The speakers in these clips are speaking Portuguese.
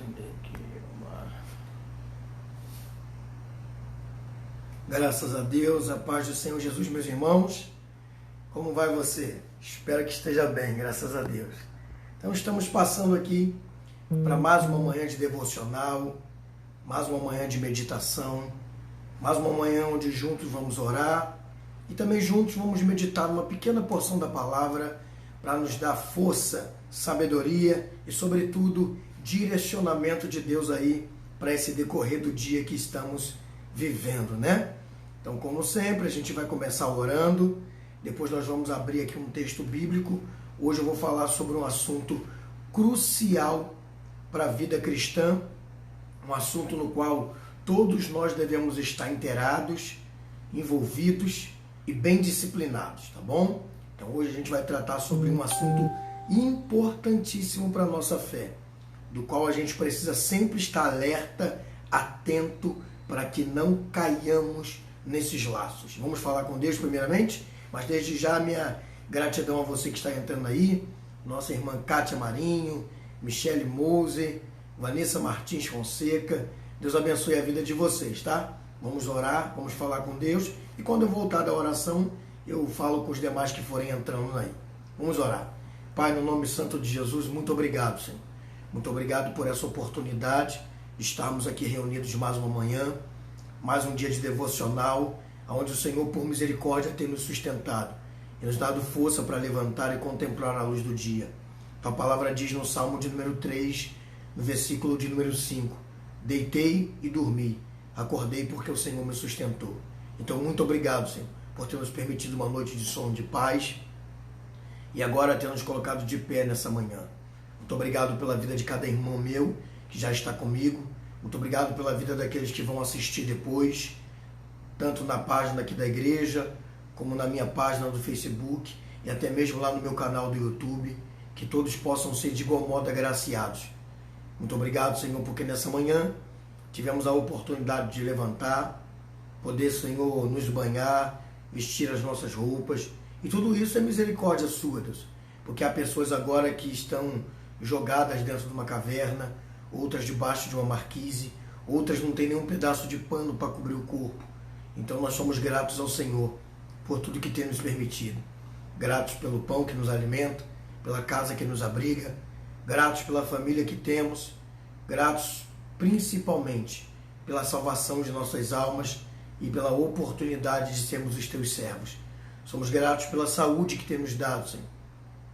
acender aqui Graças a Deus, a paz do Senhor Jesus, meus irmãos. Como vai você? Espero que esteja bem, graças a Deus. Então estamos passando aqui para mais uma manhã de devocional, mais uma manhã de meditação, mais uma manhã onde juntos vamos orar e também juntos vamos meditar uma pequena porção da palavra para nos dar força, sabedoria e, sobretudo, direcionamento de Deus aí para esse decorrer do dia que estamos vivendo, né? Então, como sempre, a gente vai começar orando, depois nós vamos abrir aqui um texto bíblico. Hoje eu vou falar sobre um assunto crucial para a vida cristã, um assunto no qual todos nós devemos estar inteirados, envolvidos e bem disciplinados, tá bom? Então hoje a gente vai tratar sobre um assunto importantíssimo para a nossa fé, do qual a gente precisa sempre estar alerta, atento, para que não caiamos nesses laços. Vamos falar com Deus primeiramente, mas desde já minha gratidão a você que está entrando aí, nossa irmã Kátia Marinho, Michele Moser, Vanessa Martins Fonseca. Deus abençoe a vida de vocês, tá? Vamos orar, vamos falar com Deus e quando eu voltar da oração, eu falo com os demais que forem entrando aí. Vamos orar. Pai, no nome santo de Jesus, muito obrigado, Senhor. Muito obrigado por essa oportunidade de estarmos aqui reunidos mais uma manhã, mais um dia de devocional, onde o Senhor, por misericórdia, tem nos sustentado e nos dado força para levantar e contemplar a luz do dia. A palavra diz no Salmo de número 3, no versículo de número 5, deitei e dormi, acordei porque o Senhor me sustentou. Então, muito obrigado, Senhor, por ter nos permitido uma noite de sono de paz e agora ter nos colocado de pé nessa manhã. Muito obrigado pela vida de cada irmão meu que já está comigo. Muito obrigado pela vida daqueles que vão assistir depois, tanto na página aqui da igreja, como na minha página do Facebook e até mesmo lá no meu canal do YouTube, que todos possam ser de igual modo agraciados. Muito obrigado, Senhor, porque nessa manhã tivemos a oportunidade de levantar, poder, Senhor, nos banhar, vestir as nossas roupas, e tudo isso é misericórdia sua, Deus, porque há pessoas agora que estão jogadas dentro de uma caverna, outras debaixo de uma marquise, outras não têm nenhum pedaço de pano para cobrir o corpo. Então nós somos gratos ao Senhor por tudo que tem nos permitido. Gratos pelo pão que nos alimenta, pela casa que nos abriga, gratos pela família que temos, gratos principalmente pela salvação de nossas almas e pela oportunidade de sermos os teus servos. Somos gratos pela saúde que tem nos dado, Senhor.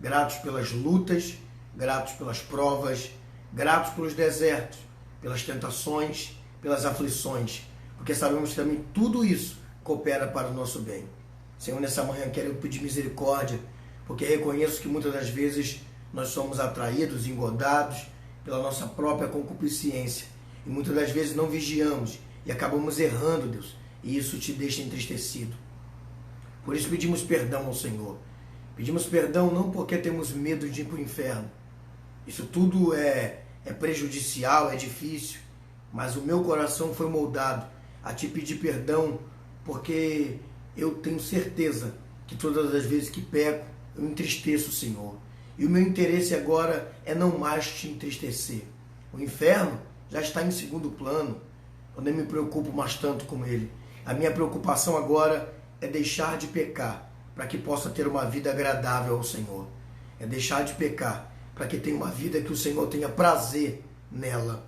Gratos pelas lutas, gratos pelas provas, gratos pelos desertos, pelas tentações, pelas aflições, porque sabemos que também tudo isso coopera para o nosso bem. Senhor, nessa manhã quero pedir misericórdia, porque reconheço que muitas das vezes nós somos atraídos, engodados pela nossa própria concupiscência, e muitas das vezes não vigiamos e acabamos errando, Deus, e isso te deixa entristecido. Por isso pedimos perdão ao Senhor. Pedimos perdão não porque temos medo de ir para o inferno. Isso tudo é prejudicial, é difícil, mas o meu coração foi moldado a te pedir perdão porque eu tenho certeza que todas as vezes que peco, eu entristeço o Senhor. E o meu interesse agora é não mais te entristecer. O inferno já está em segundo plano, eu nem me preocupo mais tanto com ele. A minha preocupação agora é deixar de pecar para que possa ter uma vida agradável ao Senhor. É deixar de pecar para que tenha uma vida que o Senhor tenha prazer nela.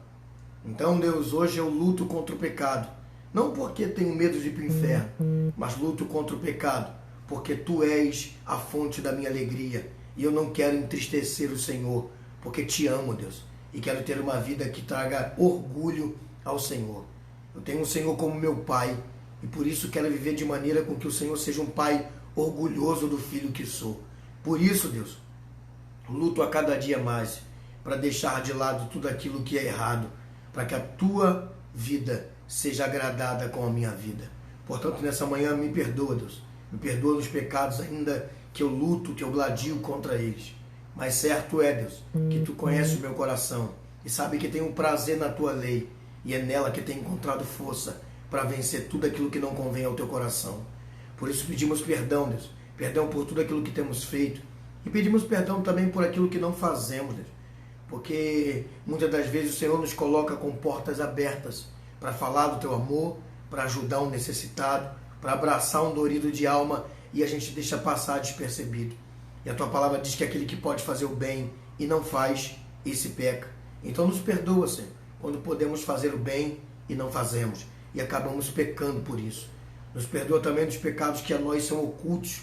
Então, Deus, hoje eu luto contra o pecado, não porque tenho medo de ir para o inferno, mas luto contra o pecado, porque Tu és a fonte da minha alegria, e eu não quero entristecer o Senhor, porque Te amo, Deus, e quero ter uma vida que traga orgulho ao Senhor. Eu tenho o Senhor como meu Pai, e por isso quero viver de maneira com que o Senhor seja um Pai orgulhoso do filho que sou. Por isso, Deus, luto a cada dia mais para deixar de lado tudo aquilo que é errado, para que a Tua vida seja agradada com a minha vida. Portanto, nessa manhã, me perdoa, Deus. Me perdoa nos pecados ainda que eu luto, que eu gladio contra eles. Mas certo é, Deus, que Tu conheces o meu coração e sabe que tenho prazer na Tua lei e é nela que tenho encontrado força para vencer tudo aquilo que não convém ao Teu coração. Por isso pedimos perdão, Deus. Perdão por tudo aquilo que temos feito. E pedimos perdão também por aquilo que não fazemos, Deus. porque muitas das vezes o Senhor nos coloca com portas abertas para falar do teu amor, para ajudar um necessitado, para abraçar um dorido de alma e a gente deixa passar despercebido. E a tua palavra diz que aquele que pode fazer o bem e não faz, esse peca. Então nos perdoa, Senhor, quando podemos fazer o bem e não fazemos e acabamos pecando por isso. Nos perdoa também dos pecados que a nós são ocultos.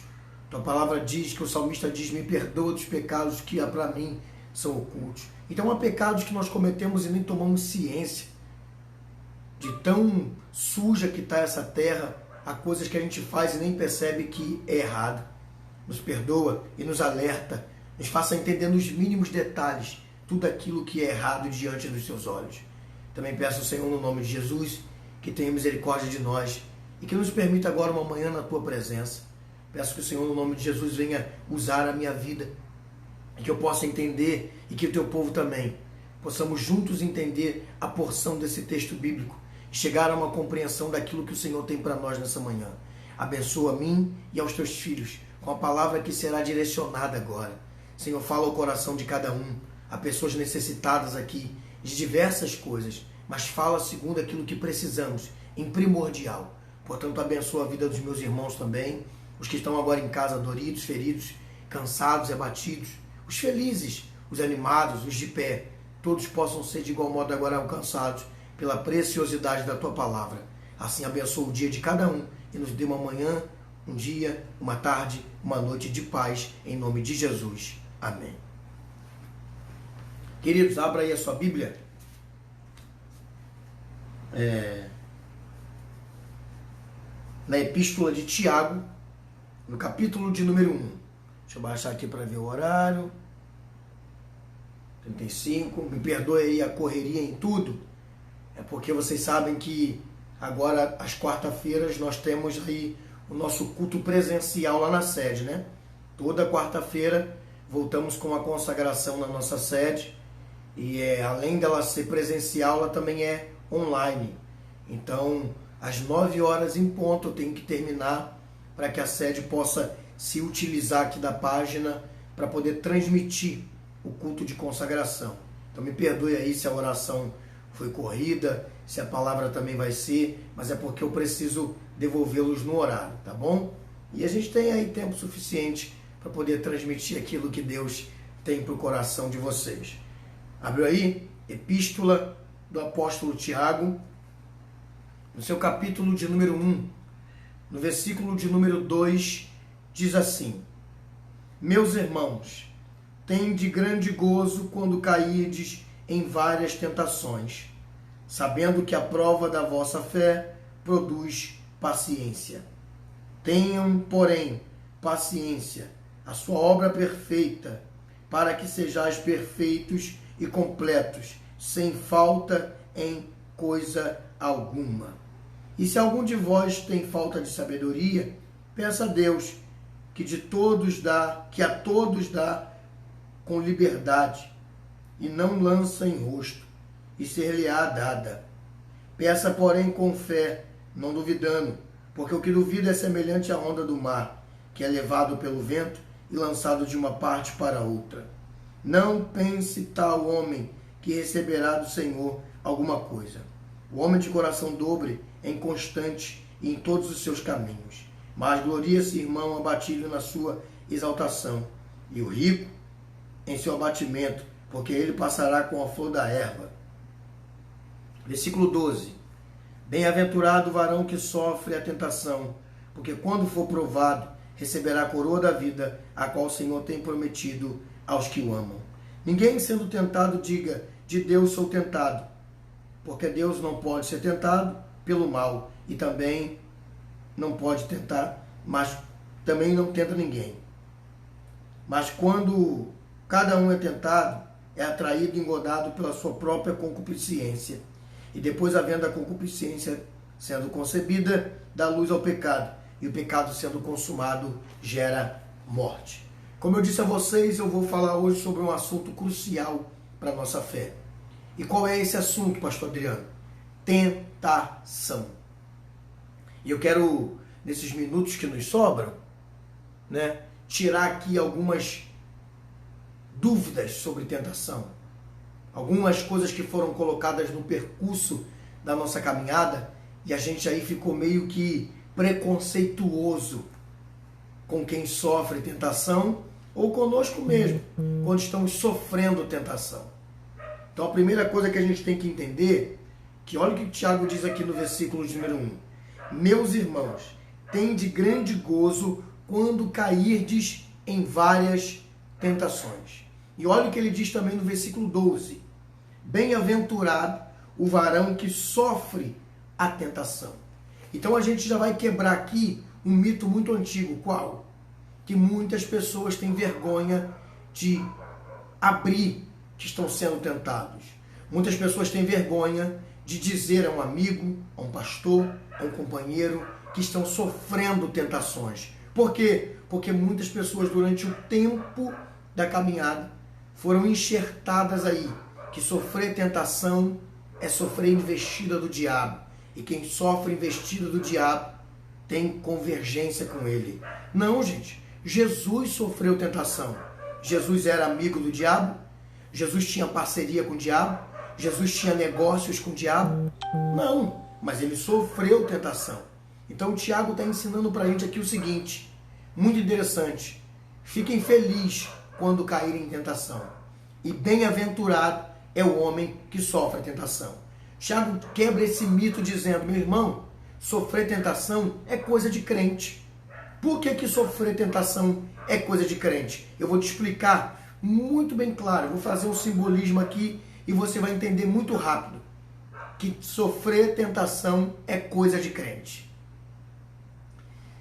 Tua palavra diz, que o salmista diz, me perdoa dos pecados que para mim são ocultos. Então há pecados que nós cometemos e nem tomamos ciência. De tão suja que está essa terra, há coisas que a gente faz e nem percebe que é errado. Nos perdoa e nos alerta, nos faça entender nos mínimos detalhes tudo aquilo que é errado diante dos seus olhos. Também peço ao Senhor, no nome de Jesus, que tenha misericórdia de nós e que nos permita agora uma manhã na tua presença. Peço que o Senhor, no nome de Jesus, venha usar a minha vida e que eu possa entender e que o teu povo também possamos juntos entender a porção desse texto bíblico e chegar a uma compreensão daquilo que o Senhor tem para nós nessa manhã. Abençoa a mim e aos teus filhos com a palavra que será direcionada agora. Senhor, fala ao coração de cada um. Há pessoas necessitadas aqui de diversas coisas, mas fala segundo aquilo que precisamos, em primordial. Portanto, abençoa a vida dos meus irmãos também, os que estão agora em casa doridos, feridos, cansados e abatidos, os felizes, os animados, os de pé, todos possam ser de igual modo agora alcançados pela preciosidade da tua palavra. Assim abençoa o dia de cada um e nos dê uma manhã, um dia, uma tarde, uma noite de paz, em nome de Jesus. Amém. Queridos, abra aí a sua Bíblia. Na Epístola de Tiago, no capítulo de número 1. Deixa eu baixar aqui para ver o horário. 35. Me perdoe aí a correria em tudo. É porque vocês sabem que agora, às quarta-feiras, nós temos aí o nosso culto presencial lá na sede, né? Toda quarta-feira voltamos com a consagração na nossa sede. E além dela ser presencial, ela também é online. Então, às 9 horas em ponto, eu tenho que terminar para que a sede possa se utilizar aqui da página para poder transmitir o culto de consagração. Então, me perdoe aí se a oração foi corrida, se a palavra também vai ser, mas é porque eu preciso devolvê-los no horário, tá bom? E a gente tem aí tempo suficiente para poder transmitir aquilo que Deus tem para o coração de vocês. Abriu aí? Epístola do apóstolo Tiago, no seu capítulo de número 1, no versículo de número 2, diz assim: Meus irmãos, tende grande gozo quando cairdes em várias tentações, sabendo que a prova da vossa fé produz paciência. Tenham, porém, paciência, a sua obra perfeita, para que sejais perfeitos e completos, sem falta em coisa alguma. E se algum de vós tem falta de sabedoria, peça a Deus, que a todos dá com liberdade, e não lança em rosto, e ser-lhe-á dada. Peça, porém, com fé, não duvidando, porque o que duvida é semelhante à onda do mar, que é levado pelo vento e lançado de uma parte para outra. Não pense tal homem que receberá do Senhor alguma coisa. O homem de coração dobre é inconstante em todos os seus caminhos, mas gloria-se, irmão, abatido na sua exaltação, e o rico em seu abatimento, porque ele passará com a flor da erva. Versículo 12. Bem-aventurado o varão que sofre a tentação, porque quando for provado, receberá a coroa da vida, a qual o Senhor tem prometido aos que o amam. Ninguém sendo tentado diga, de Deus sou tentado, porque Deus não pode ser tentado pelo mal, e também não pode tentar, mas também não tenta ninguém. Mas quando cada um é tentado, é atraído e engodado pela sua própria concupiscência, e depois, havendo a concupiscência sendo concebida, dá luz ao pecado, e o pecado sendo consumado gera morte. Como eu disse a vocês, eu vou falar hoje sobre um assunto crucial para a nossa fé. E qual é esse assunto, pastor Adriano? Tentação. E eu quero, nesses minutos que nos sobram, tirar aqui algumas dúvidas sobre tentação. algumas coisas que foram colocadas no percurso da nossa caminhada e a gente aí ficou meio que preconceituoso com quem sofre tentação ou conosco mesmo, quando estamos sofrendo tentação. Então a primeira coisa que a gente tem que entender, que olha o que o Tiago diz aqui no versículo de número 1. Meus irmãos, tende grande gozo quando cairdes em várias tentações. E olha o que ele diz também no versículo 12. Bem-aventurado o varão que sofre a tentação. Então a gente já vai quebrar aqui um mito muito antigo. Qual? Que muitas pessoas têm vergonha de abrir que estão sendo tentados. Muitas pessoas têm vergonha de dizer a um amigo, a um pastor, a um companheiro que estão sofrendo tentações. Por quê? Porque muitas pessoas durante o tempo da caminhada foram enxertadas aí que sofrer tentação é sofrer investida do diabo. E quem sofre investida do diabo tem convergência com ele. Não, gente. Jesus sofreu tentação. Jesus era amigo do diabo? Jesus tinha parceria com o diabo? Jesus tinha negócios com o diabo? Não, mas ele sofreu tentação. Então o Tiago está ensinando para a gente aqui o seguinte, muito interessante. Fiquem felizes quando caírem em tentação. E bem-aventurado é o homem que sofre a tentação. Tiago quebra esse mito dizendo, meu irmão, sofrer tentação é coisa de crente. Por que sofrer tentação é coisa de crente? Eu vou te explicar muito bem claro. Eu vou fazer um simbolismo aqui e você vai entender muito rápido que sofrer tentação é coisa de crente.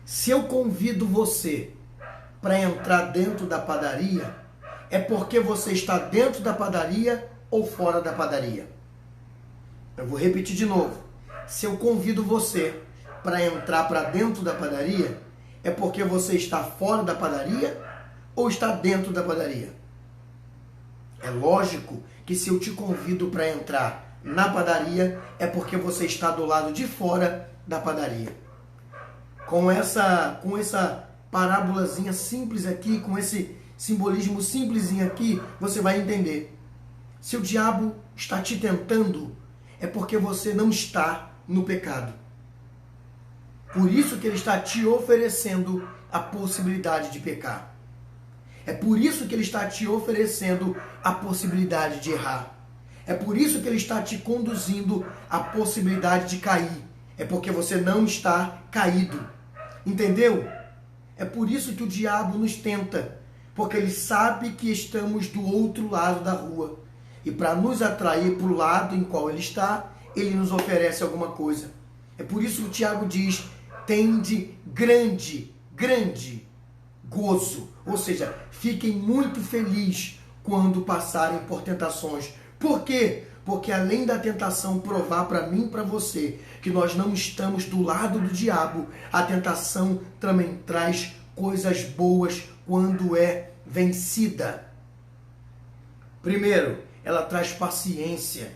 Se eu convido você para entrar dentro da padaria, é porque você está dentro da padaria ou fora da padaria? Eu vou repetir de novo. Se eu convido você para entrar para dentro da padaria, é porque você está fora da padaria ou está dentro da padaria? É lógico que se eu te convido para entrar na padaria, é porque você está do lado de fora da padaria. Com essa parábolazinha simples aqui, com esse simbolismo simplesinho aqui, você vai entender. Se o diabo está te tentando, é porque você não está no pecado. Por isso que ele está te oferecendo a possibilidade de pecar. É por isso que ele está te oferecendo a possibilidade de errar. É por isso que ele está te conduzindo à possibilidade de cair. É porque você não está caído. Entendeu? É por isso que o diabo nos tenta. Porque ele sabe que estamos do outro lado da rua. E para nos atrair para o lado em qual ele está, ele nos oferece alguma coisa. É por isso que o Tiago diz, tende grande gozo. Ou seja, fiquem muito felizes quando passarem por tentações. Por quê? Porque além da tentação provar para mim e para você que nós não estamos do lado do diabo, a tentação também traz coisas boas quando é vencida. Primeiro, ela traz paciência,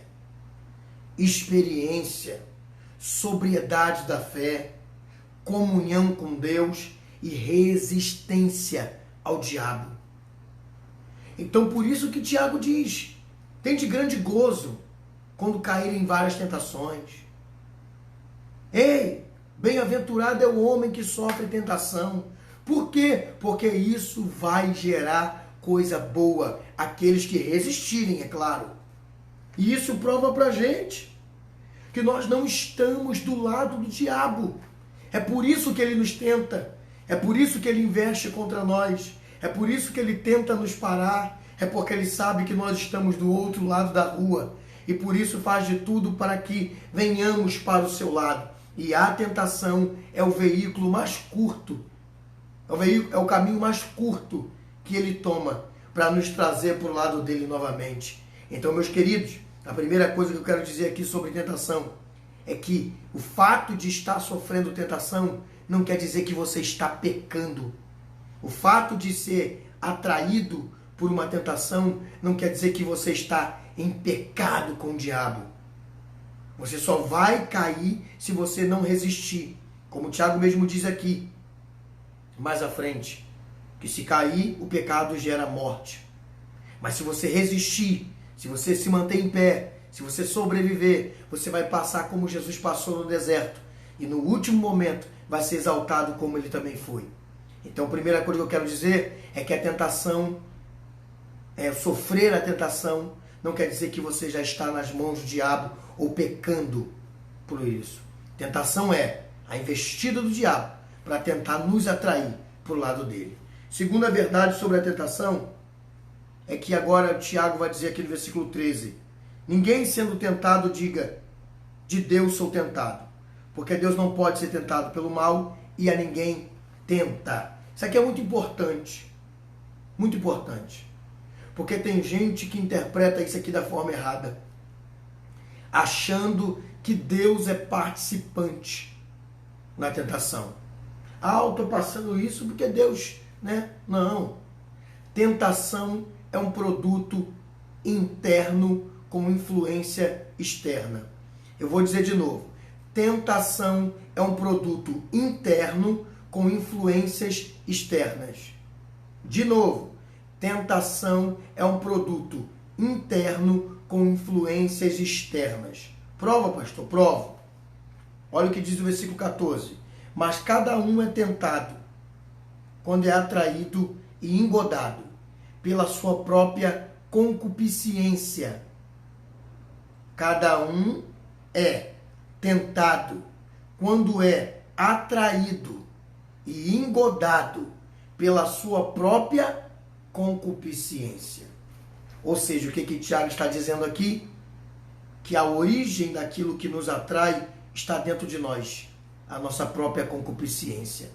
experiência, sobriedade da fé, comunhão com Deus e resistência ao diabo. Então, por isso que Tiago diz, tende grande gozo quando caírem em várias tentações. Ei, bem-aventurado é o homem que sofre tentação. Por quê? Porque isso vai gerar coisa boa, aqueles que resistirem, é claro. E isso prova pra gente que nós não estamos do lado do diabo. É por isso que ele nos tenta. É por isso que ele investe contra nós. É por isso que ele tenta nos parar. É porque ele sabe que nós estamos do outro lado da rua. E por isso faz de tudo para que venhamos para o seu lado. E a tentação é o veículo mais curto. É o caminho mais curto que ele toma para nos trazer para o lado dele novamente. Então, meus queridos, a primeira coisa que eu quero dizer aqui sobre tentação é que o fato de estar sofrendo tentação não quer dizer que você está pecando. O fato de ser atraído por uma tentação não quer dizer que você está em pecado com o diabo. Você só vai cair se você não resistir. Como o Tiago mesmo diz aqui, mais à frente, que se cair, o pecado gera morte. Mas se você resistir, se você se manter em pé, se você sobreviver, você vai passar como Jesus passou no deserto. E no último momento vai ser exaltado como ele também foi. Então a primeira coisa que eu quero dizer é que a tentação, sofrer a tentação, não quer dizer que você já está nas mãos do diabo ou pecando por isso. Tentação é a investida do diabo para tentar nos atrair para o lado dele. Segunda verdade sobre a tentação é que agora Tiago vai dizer aqui no versículo 13: ninguém sendo tentado diga, de Deus sou tentado, porque Deus não pode ser tentado pelo mal e a ninguém tenta. Isso aqui é muito importante, porque tem gente que interpreta isso aqui da forma errada, achando que Deus é participante na tentação. Eu estou passando isso porque Deus, né? Não. Tentação é um produto interno com influência externa. Eu vou dizer de novo. Tentação é um produto interno com influências externas. De novo. Tentação é um produto interno com influências externas. Prova, pastor, prova. Olha o que diz o versículo 14. Mas cada um é tentado quando é atraído e engodado pela sua própria concupiscência. Cada um é tentado quando é atraído e engodado pela sua própria concupiscência. Ou seja, o que Tiago está dizendo aqui? Que a origem daquilo que nos atrai está dentro de nós, a nossa própria concupiscência.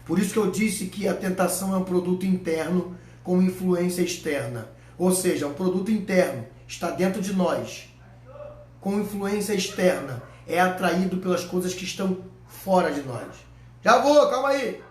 Por isso que eu disse que a tentação é um produto interno com influência externa. Ou seja, um produto interno está dentro de nós, com influência externa, é atraído pelas coisas que estão fora de nós. Já vou, calma aí!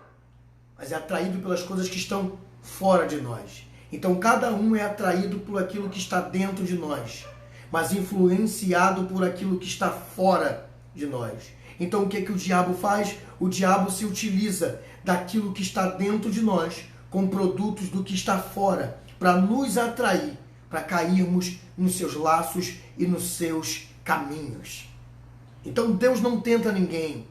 Mas é atraído pelas coisas que estão fora de nós. Então cada um é atraído por aquilo que está dentro de nós, mas influenciado por aquilo que está fora de nós. Então o que o diabo faz? O diabo se utiliza daquilo que está dentro de nós com produtos do que está fora para nos atrair, para cairmos nos seus laços e nos seus caminhos. Então Deus não tenta ninguém.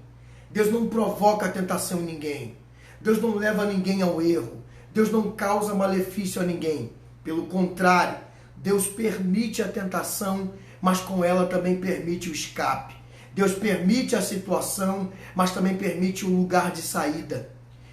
Deus não provoca a tentação em ninguém. Deus não leva ninguém ao erro. Deus não causa malefício a ninguém. Pelo contrário, Deus permite a tentação, mas com ela também permite o escape. Deus permite a situação, mas também permite o lugar de saída.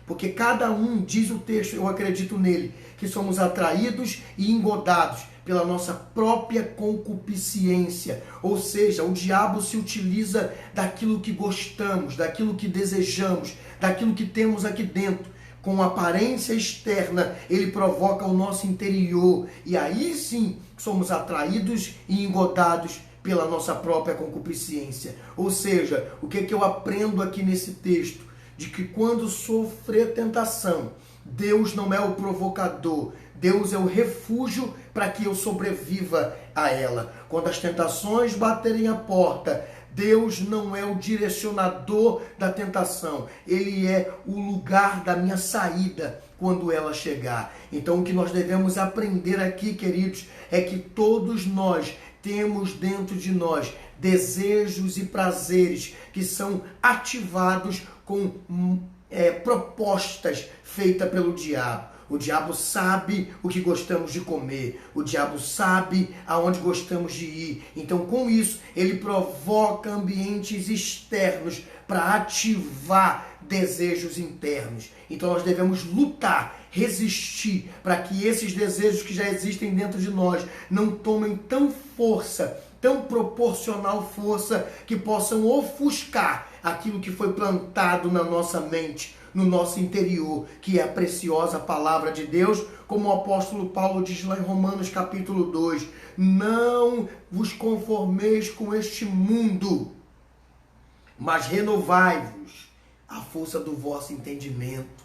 Porque cada um, diz o texto, eu acredito nele, que somos atraídos e engodados pela nossa própria concupiscência. Ou seja, o diabo se utiliza daquilo que gostamos, daquilo que desejamos, daquilo que temos aqui dentro. Com aparência externa, ele provoca o nosso interior. E aí sim, somos atraídos e engodados pela nossa própria concupiscência. Ou seja, o que eu aprendo aqui nesse texto? De que quando sofrer tentação, Deus não é o provocador, Deus é o refúgio para que eu sobreviva a ela. Quando as tentações baterem a porta, Deus não é o direcionador da tentação, Ele é o lugar da minha saída quando ela chegar. Então o que nós devemos aprender aqui, queridos, é que todos nós temos dentro de nós desejos e prazeres que são ativados com propostas feitas pelo diabo. O diabo sabe o que gostamos de comer, o diabo sabe aonde gostamos de ir. Então, com isso, ele provoca ambientes externos para ativar desejos internos. Então, nós devemos lutar, resistir, para que esses desejos que já existem dentro de nós não tomem tão proporcional força, que possam ofuscar aquilo que foi plantado na nossa mente, no nosso interior, que é a preciosa palavra de Deus, como o apóstolo Paulo diz lá em Romanos capítulo 2, não vos conformeis com este mundo, mas renovai-vos a força do vosso entendimento,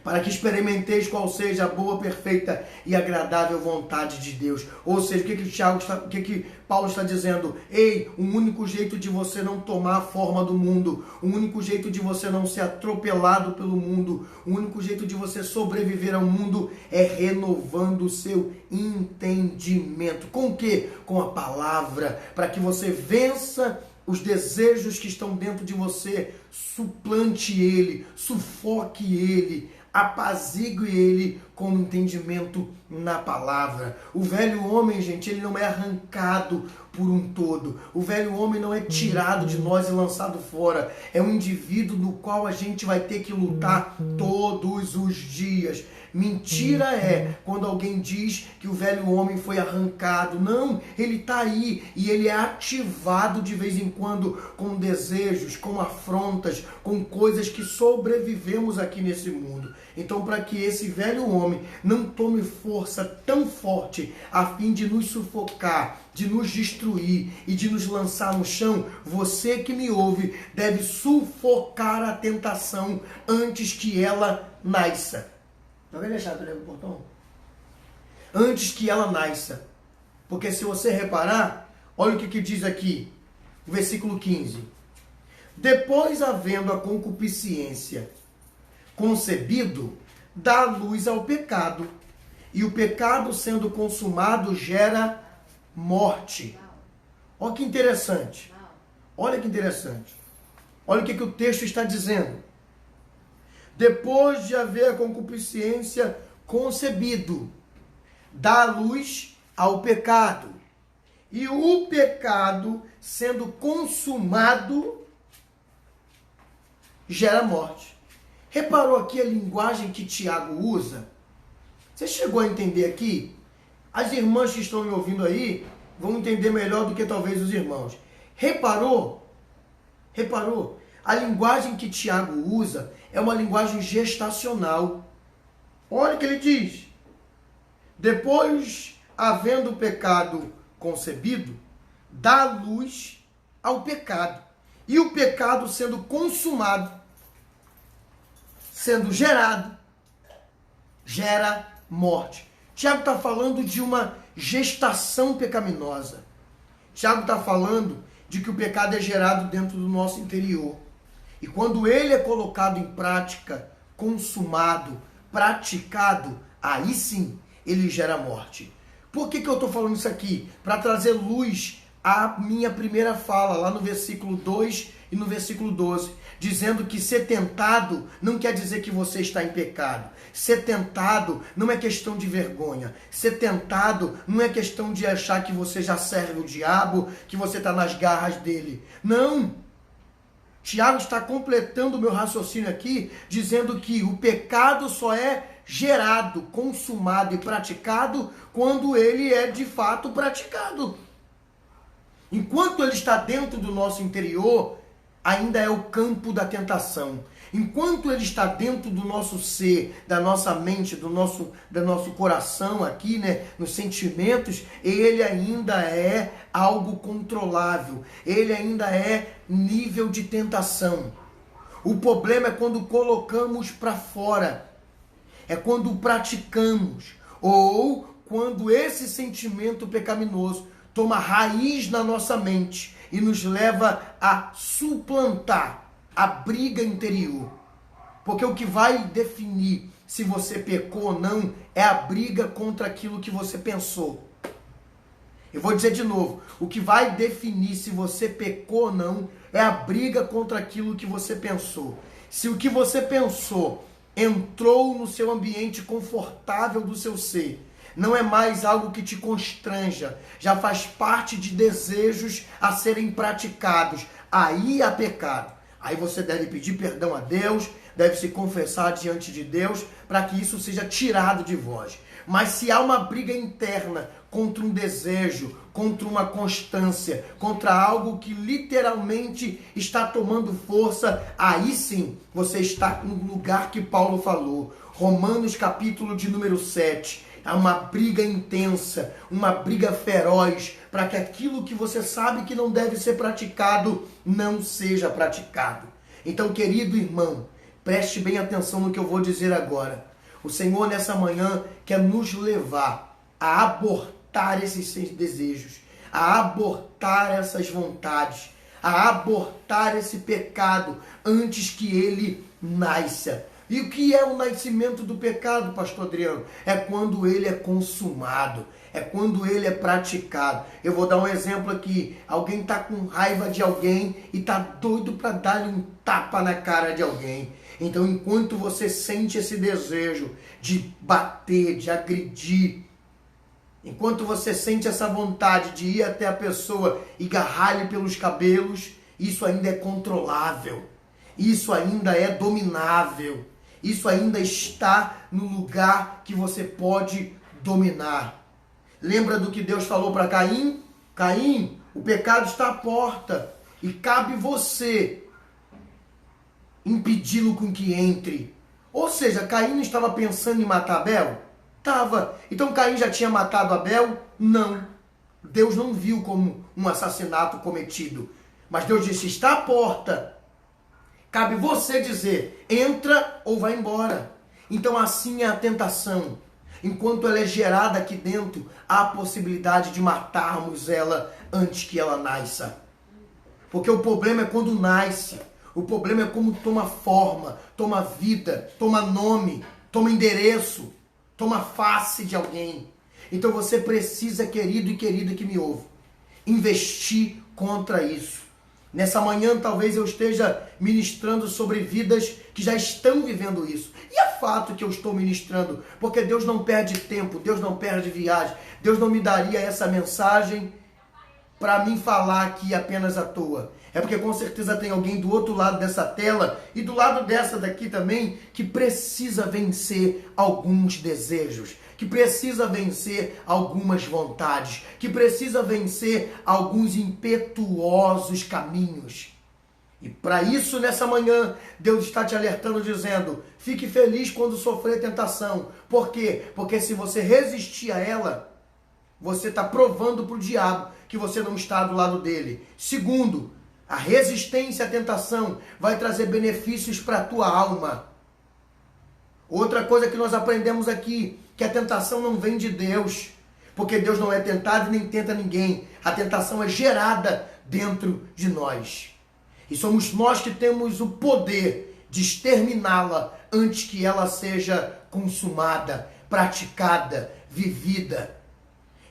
para que experimenteis qual seja a boa, perfeita e agradável vontade de Deus. Ou seja, o que Paulo está dizendo? Ei, o único jeito de você não tomar a forma do mundo, o único jeito de você não ser atropelado pelo mundo, o único jeito de você sobreviver ao mundo é renovando o seu entendimento. Com o quê? Com a palavra, para que você vença os desejos que estão dentro de você, suplante ele, sufoque ele, apazigue ele com entendimento na palavra. O velho homem, gente, ele não é arrancado por um todo. O velho homem não é tirado de nós e lançado fora. É um indivíduo do qual a gente vai ter que lutar todos os dias. Mentira é quando alguém diz que o velho homem foi arrancado. Não, ele está aí e ele é ativado de vez em quando com desejos, com afrontas, com coisas que sobrevivemos aqui nesse mundo. Então, para que esse velho homem não tome força tão forte a fim de nos sufocar, de nos destruir e de nos lançar no chão, você que me ouve deve sufocar a tentação antes que ela nasça. Alguém deixar o portão? Antes que ela nasça. Porque se você reparar, olha o que diz aqui, o versículo 15. Depois, havendo a concupiscência concebido, dá luz ao pecado. E o pecado, sendo consumado, gera morte. Olha que interessante. Olha que interessante. Olha o que o texto está dizendo. Depois de haver a concupiscência concebido, dá luz ao pecado. E o pecado, sendo consumado, gera morte. Reparou aqui a linguagem que Tiago usa? Você chegou a entender aqui? As irmãs que estão me ouvindo aí vão entender melhor do que talvez os irmãos. Reparou? Reparou? A linguagem que Tiago usa é uma linguagem gestacional. Olha o que ele diz. Depois, havendo o pecado concebido, dá luz ao pecado. E o pecado sendo consumado, sendo gerado, gera morte. Tiago está falando de uma gestação pecaminosa. Tiago está falando de que o pecado é gerado dentro do nosso interior. E quando ele é colocado em prática, consumado, praticado, aí sim ele gera morte. Por que eu estou falando isso aqui? Para trazer luz à minha primeira fala, lá no versículo 2 e no versículo 12, dizendo que ser tentado não quer dizer que você está em pecado. Ser tentado não é questão de vergonha. Ser tentado não é questão de achar que você já serve o diabo, que você está nas garras dele. Não! Tiago está completando o meu raciocínio aqui, dizendo que o pecado só é gerado, consumado e praticado quando ele é de fato praticado. Enquanto ele está dentro do nosso interior, ainda é o campo da tentação. Enquanto ele está dentro do nosso ser, da nossa mente, do nosso coração aqui, né, nos sentimentos, ele ainda é algo controlável. Ele ainda é nível de tentação. O problema é quando colocamos para fora. É quando praticamos. Ou quando esse sentimento pecaminoso toma raiz na nossa mente e nos leva a suplantar a briga interior. Porque o que vai definir se você pecou ou não é a briga contra aquilo que você pensou. Eu vou dizer de novo, o que vai definir se você pecou ou não é a briga contra aquilo que você pensou. Se o que você pensou entrou no seu ambiente confortável do seu ser, não é mais algo que te constranja, já faz parte de desejos a serem praticados, aí há pecado. Aí você deve pedir perdão a Deus, deve se confessar diante de Deus para que isso seja tirado de vós. Mas se há uma briga interna contra um desejo, contra uma constância, contra algo que literalmente está tomando força, aí sim você está no lugar que Paulo falou. Romanos capítulo de número 7. Há uma briga intensa, uma briga feroz, para que aquilo que você sabe que não deve ser praticado, não seja praticado. Então, querido irmão, Preste bem atenção no que eu vou dizer agora. O Senhor nessa manhã quer nos levar a abortar esses desejos, a abortar essas vontades, a abortar esse pecado antes que ele nasça. E o que é o nascimento do pecado, pastor Adriano? É quando ele é consumado, é quando ele é praticado. Eu vou dar um exemplo aqui. Alguém está com raiva de alguém e está doido para dar-lhe um tapa na cara de alguém. Então, enquanto você sente esse desejo de bater, de agredir, enquanto você sente essa vontade de ir até a pessoa e agarrar-lhe pelos cabelos, isso ainda é controlável. Isso ainda é dominável. Isso ainda está no lugar que você pode dominar. Lembra do que Deus falou para Caim? Caim, o pecado está à porta e cabe você impedi-lo com que entre. Ou seja, Caim não estava pensando em matar Abel? Estava. Então Caim já tinha matado Abel? Não. Deus não viu como um assassinato cometido. Mas Deus disse, está à porta. Cabe você dizer, entra ou vai embora. Então assim é a tentação. Enquanto ela é gerada aqui dentro, há a possibilidade de matarmos ela antes que ela nasça. Porque o problema é quando nasce. O problema é como toma forma, toma vida, toma nome, toma endereço, toma face de alguém. Então você precisa, querido e querida que me ouve, investir contra isso. Nessa manhã talvez eu esteja ministrando sobre vidas que já estão vivendo isso. E é fato que eu estou ministrando, porque Deus não perde tempo, Deus não perde viagem. Deus não me daria essa mensagem para mim falar aqui apenas à toa. É porque com certeza tem alguém do outro lado dessa tela e do lado dessa daqui também que precisa vencer alguns desejos, que precisa vencer algumas vontades, que precisa vencer alguns impetuosos caminhos. E para isso, nessa manhã, Deus está te alertando, dizendo, fique feliz quando sofrer tentação. Por quê? Porque se você resistir a ela, você está provando para o diabo que você não está do lado dele. Segundo, a resistência à tentação vai trazer benefícios para a tua alma. Outra coisa que nós aprendemos aqui, que a tentação não vem de Deus, porque Deus não é tentado e nem tenta ninguém. A tentação é gerada dentro de nós. E somos nós que temos o poder de exterminá-la antes que ela seja consumada, praticada, vivida.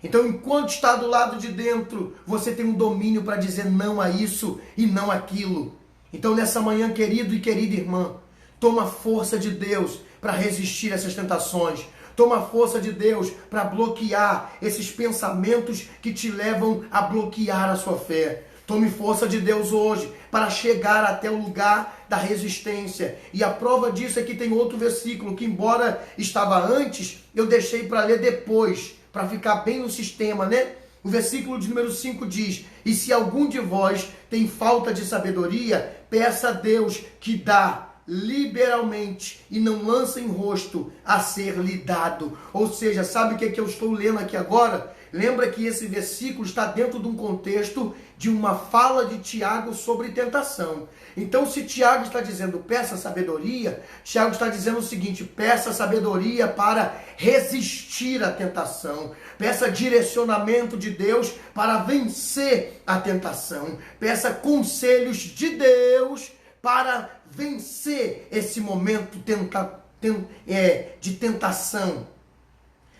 Então, enquanto está do lado de dentro, você tem um domínio para dizer não a isso e não aquilo. Então, nessa manhã, querido e querida irmã, toma força de Deus para resistir a essas tentações. Toma força de Deus para bloquear esses pensamentos que te levam a bloquear a sua fé. Tome força de Deus hoje para chegar até o lugar da resistência. E a prova disso é que tem outro versículo que, embora estava antes, eu deixei para ler depois, para ficar bem no sistema, né? O versículo de número 5 diz, e se algum de vós tem falta de sabedoria, peça a Deus que dá liberalmente e não lança em rosto a ser lhe dado. Ou seja, sabe o que eu estou lendo aqui agora? Lembra que esse versículo está dentro de um contexto de uma fala de Tiago sobre tentação. Então, se Tiago está dizendo peça sabedoria, Tiago está dizendo o seguinte, peça sabedoria para resistir à tentação. Peça direcionamento de Deus para vencer a tentação. Peça conselhos de Deus para vencer esse momento de tentação.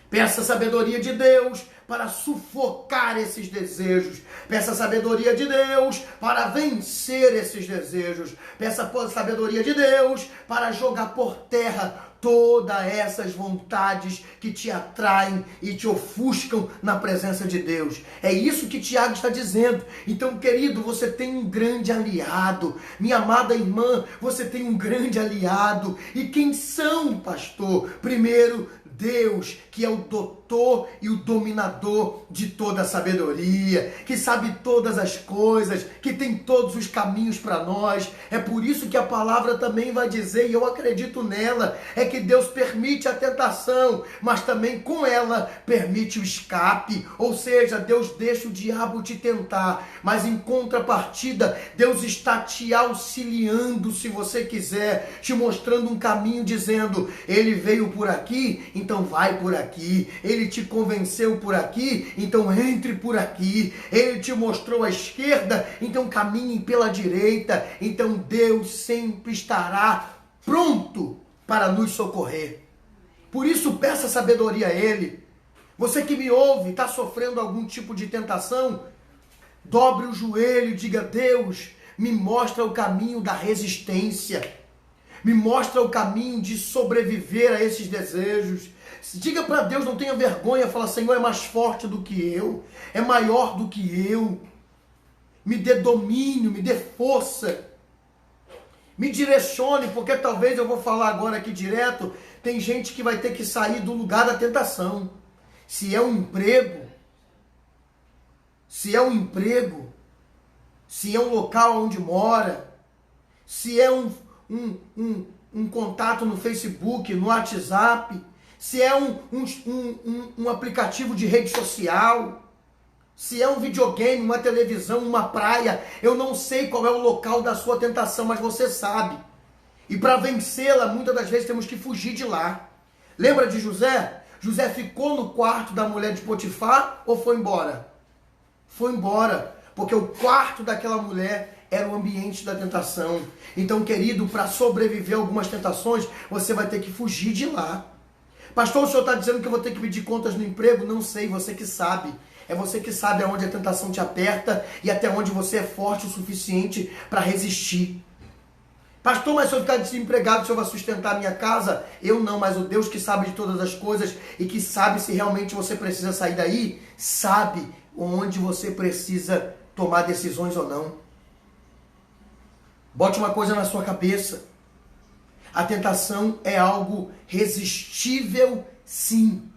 Peça sabedoria de Deus para sufocar esses desejos. Peça sabedoria de Deus para vencer esses desejos. Peça sabedoria de Deus para jogar por terra todas essas vontades que te atraem e te ofuscam na presença de Deus. É isso que Tiago está dizendo. Então, querido, você tem um grande aliado. Minha amada irmã, você tem um grande aliado. E quem são, pastor? Primeiro, Deus, que é o doutor e o dominador de toda a sabedoria, que sabe todas as coisas, que tem todos os caminhos para nós. É por isso que a palavra também vai dizer, e eu acredito nela, é que Deus permite a tentação, mas também com ela permite o escape. Ou seja, Deus deixa o diabo te tentar, mas em contrapartida, Deus está te auxiliando, se você quiser, te mostrando um caminho, dizendo, ele veio por aqui, então vai por aqui. Ele te convenceu por aqui, então entre por aqui. Ele te mostrou a esquerda, então caminhe pela direita. Então Deus sempre estará pronto para nos socorrer. Por isso peça sabedoria a Ele. Você que me ouve, está sofrendo algum tipo de tentação, dobre o joelho e diga, Deus, me mostra o caminho da resistência. Me mostra o caminho de sobreviver a esses desejos. Diga para Deus, não tenha vergonha, fala, Senhor, é mais forte do que eu, é maior do que eu. Me dê domínio, me dê força. Me direcione, porque talvez eu vou falar agora aqui direto, tem gente que vai ter que sair do lugar da tentação. Se é um emprego, se é um local onde mora, se é um contato no Facebook, no WhatsApp, se é um aplicativo de rede social, se é um videogame, uma televisão, uma praia, eu não sei qual é o local da sua tentação, mas você sabe. E para vencê-la, muitas das vezes temos que fugir de lá. Lembra de José? José ficou no quarto da mulher de Potifar ou foi embora? Foi embora, porque o quarto daquela mulher era o ambiente da tentação. Então, querido, para sobreviver a algumas tentações, você vai ter que fugir de lá. Pastor, o senhor está dizendo que eu vou ter que pedir contas no emprego? Não sei, você que sabe. É você que sabe aonde a tentação te aperta e até onde você é forte o suficiente para resistir. Pastor, mas se eu ficar desempregado, o senhor vai sustentar a minha casa? Eu não, mas o Deus que sabe de todas as coisas e que sabe se realmente você precisa sair daí, sabe onde você precisa tomar decisões ou não. Bote uma coisa na sua cabeça. A tentação é algo resistível, sim.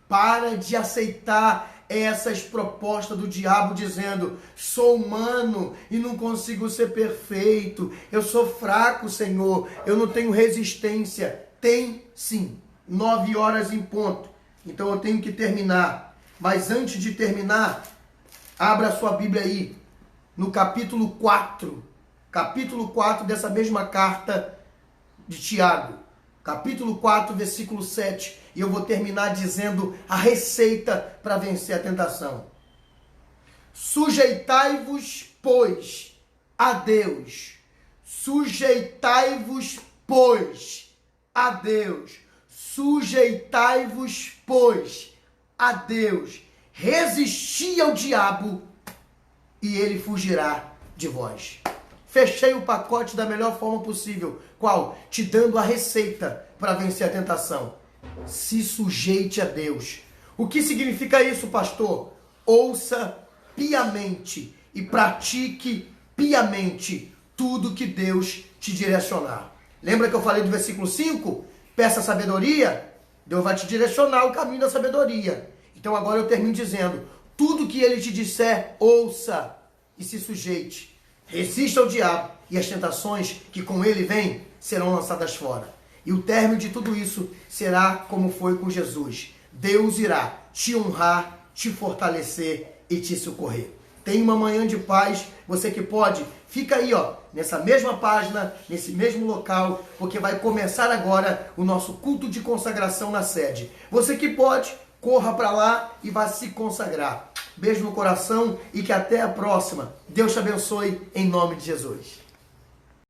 Para de aceitar essas propostas do diabo dizendo, sou humano e não consigo ser perfeito, eu sou fraco, Senhor, eu não tenho resistência. Tem sim, 9 horas em ponto, então eu tenho que terminar. Mas antes de terminar, abra a sua Bíblia aí, no capítulo 4 dessa mesma carta de Tiago, capítulo 4, versículo 7, e eu vou terminar dizendo a receita para vencer a tentação. Sujeitai-vos, pois, a Deus. Sujeitai-vos, pois, a Deus. Sujeitai-vos, pois, a Deus. Resisti ao diabo e ele fugirá de vós. Fechei o pacote da melhor forma possível. Qual? Te dando a receita para vencer a tentação. Se sujeite a Deus. O que significa isso, pastor? Ouça piamente e pratique piamente tudo que Deus te direcionar. Lembra que eu falei do versículo 5? Peça sabedoria, Deus vai te direcionar o caminho da sabedoria. Então agora eu termino dizendo, tudo que ele te disser, ouça e se sujeite. Resista ao diabo e as tentações que com ele vêm serão lançadas fora. E o término de tudo isso será como foi com Jesus. Deus irá te honrar, te fortalecer e te socorrer. Tenha uma manhã de paz. Você que pode, fica aí, nessa mesma página, nesse mesmo local, porque vai começar agora o nosso culto de consagração na sede. Você que pode, corra para lá e vá se consagrar. Beijo no coração e que até a próxima. Deus te abençoe em nome de Jesus.